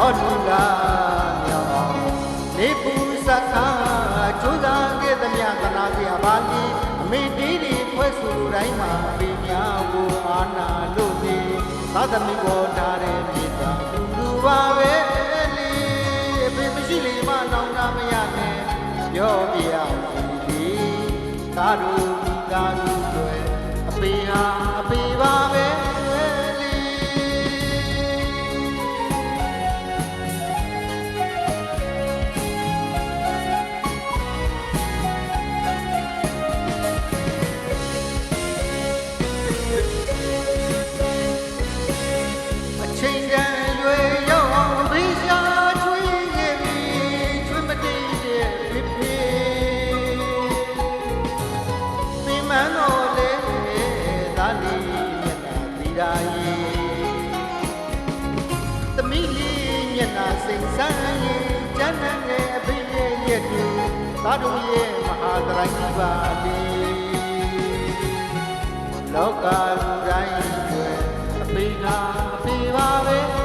ဟောလူလာမြောင်နေပူစခါကျိုးစားခဲ့သမျှသနာစရာပါလီအမေတီးတီဖွဲ့စုတိုင်းမှာပေများကိုအာနာလို့နေသာသမီပေါ်ထားတဲ့မြေသာလူပါပဲလေအဖေမရှိလေမနောင်နာမရနဲ့ပြောပြရစီသာတို့သာတို့တွေအဖေဟာအဖေပါပဲသမီးလေးမျက်နှာစိတ်ဆန်းရင်ကျမ်းနဲ့အဖေရဲ့ရက်တူသာတို့ရဲ့မဟာသရိုင်းကြီးပါလေလောကလူတိုင်းတွေအဖေနာအဖေပါပဲ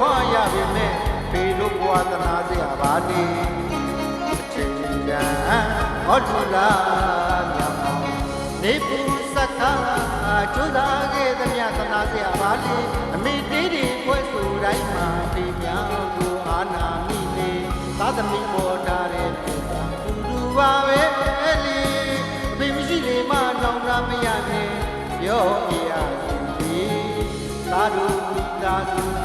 ခွာရပြီမဲ့ဖေလို့ဘဝသနာစရာပါလေအချိန်တန်ဟောတူလာမြောင်နေပူစခါကျိုးစားခဲ့သမျှသနာစရာပါလေအမိတေးတွေဖွဲ့စုတိုင်းမှာဒီများကိုအာနာမိနေသာသမီပေါ်ထားတဲ့သူကတူပါပဲလေအဖေမရှိလေမနောင်နာမရနဲ့ပြောပြရစီသာတို့သာတို့